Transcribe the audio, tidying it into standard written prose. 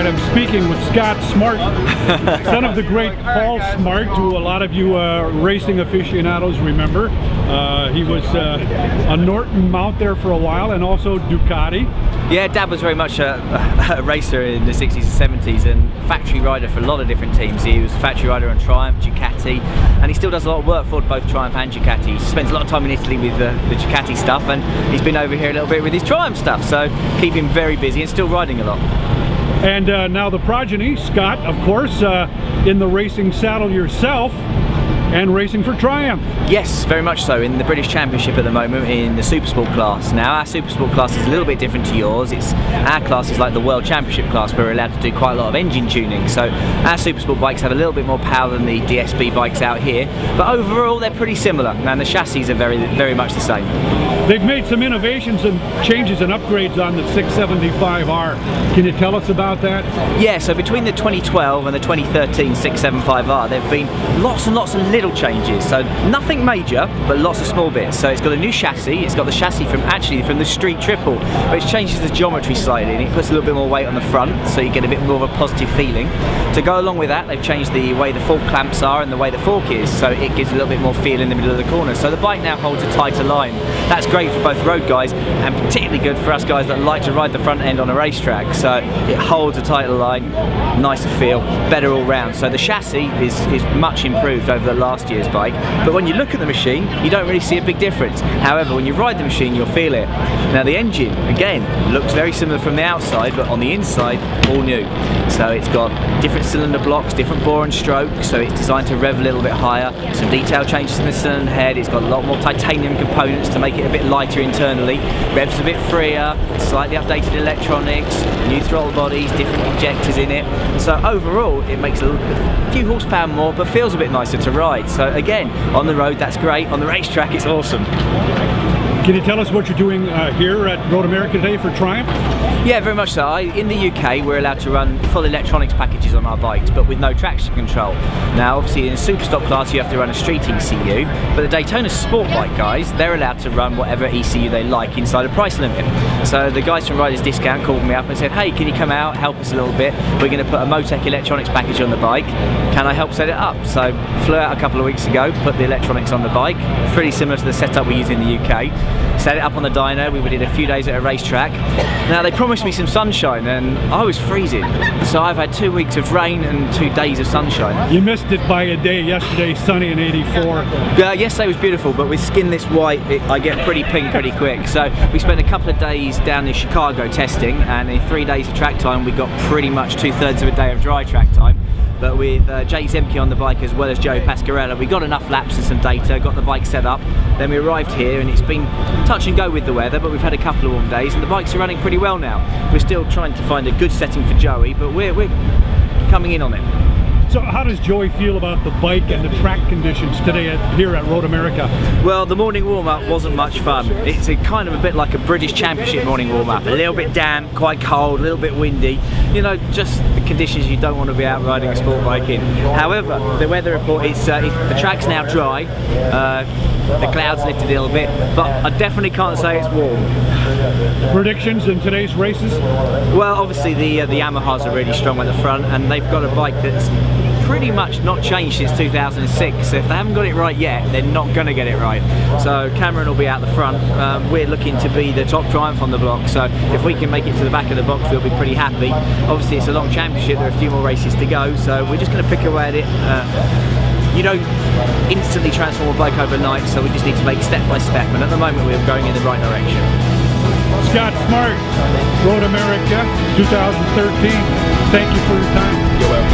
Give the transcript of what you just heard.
right, I'm speaking with Scott Smart, son of the great Paul Smart, who a lot of you racing aficionados remember. He was a Norton mount there for a while, and also Ducati. Yeah, Dad was very much a racer in the 60s and 70s, and factory rider for a lot of different teams. He was factory rider on Triumph, Ducati, and he still does a lot of work for both Triumph and Ducati. He spends a lot of time in Italy with the Ducati stuff, and he's been over here a little bit with his Triumph stuff, so keep him very busy and still riding a lot. And now the progeny, Scott, of course, in the racing saddle yourself, and racing for Triumph. Yes, very much so. In the British Championship at the moment in the Supersport class. Now our Supersport class is a little bit different to yours. Our class is like the World Championship class, where we're allowed to do quite a lot of engine tuning. So our Supersport bikes have a little bit more power than the DSB bikes out here, but overall they're pretty similar, and the chassis are very much the same. They've made some innovations and changes and upgrades on the 675R. Can you tell us about that? Yeah, so between the 2012 and the 2013 675R, there have been lots and lots of little changes. So nothing major, but lots of small bits. So it's got a new chassis. It's got the chassis from the Street Triple, which changes the geometry slightly, and it puts a little bit more weight on the front, so you get a bit more of a positive feeling. To go along with that, they've changed the way the fork clamps are and the way the fork is, so it gives a little bit more feel in the middle of the corner. So the bike now holds a tighter line. That's great for both road guys, and particularly good for us guys that like to ride the front end on a racetrack. So it holds a tighter line, nicer feel, better all round. So the chassis is much improved over the last year's bike, but when you look at the machine, you don't really see a big difference. However, when you ride the machine, you'll feel it. Now the engine, again, looks very similar from the outside, but on the inside, all new. So it's got different cylinder blocks, different bore and stroke, so it's designed to rev a little bit higher. Some detail changes in the cylinder head. It's got a lot more titanium components to make it a bit lighter internally. Revs a bit freer, slightly updated electronics, new throttle bodies, different injectors in it. So overall, it makes a few horsepower more, but feels a bit nicer to ride. So again, on the road, that's great. On the racetrack, it's awesome. Can you tell us what you're doing here at Road America today for Triumph? Yeah, very much so. In the UK, we're allowed to run full electronics packages on our bikes, but with no traction control. Now, obviously, in a Superstock class, you have to run a street ECU, but the Daytona Sport Bike guys, they're allowed to run whatever ECU they like inside a price limit. So the guys from Riders Discount called me up and said, hey, can you come out, help us a little bit? We're going to put a Motec electronics package on the bike. Can I help set it up? So flew out a couple of weeks ago, put the electronics on the bike, pretty similar to the setup we use in the UK. Set it up on the dyno. We did a few days at a racetrack. Now they promised me some sunshine, and I was freezing. So I've had 2 weeks of rain and 2 days of sunshine. You missed it by a day. Yesterday, sunny and 84. Yesterday was beautiful, but with skin this white, I get pretty pink pretty quick. So we spent a couple of days down in Chicago testing, and in 3 days of track time, we got pretty much 2/3 of a day of dry track time. But with Jay Zemke on the bike as well as Joe Pasquarella, we got enough laps and some data, got the bike set up. Then we arrived here, and it's been touch and go with the weather, but we've had a couple of warm days, and the bikes are running pretty well now. We're still trying to find a good setting for Joey, but we're coming in on it. So how does Joey feel about the bike and the track conditions today here at Road America? Well, the morning warm-up wasn't much fun. It's kind of a bit like a British Championship morning warm-up. A little bit damp, quite cold, a little bit windy. You know, just the conditions you don't want to be out riding a sport bike in. However, the weather report is the track's now dry. The clouds lifted a little bit, but I definitely can't say it's warm. Predictions in today's races? Well, obviously the Yamahas are really strong at the front, and they've got a bike that's pretty much not changed since 2006, so if they haven't got it right yet, they're not going to get it right. So Cameron will be out the front. We're looking to be the top Triumph on the block, so if we can make it to the back of the box, we'll be pretty happy. Obviously it's a long championship, there are a few more races to go, so we're just going to pick away at it. You don't instantly transform a bike overnight, so we just need to make step by step, and at the moment we're going in the right direction. Scott Smart, Road America 2013. Thank you for your time. You're welcome.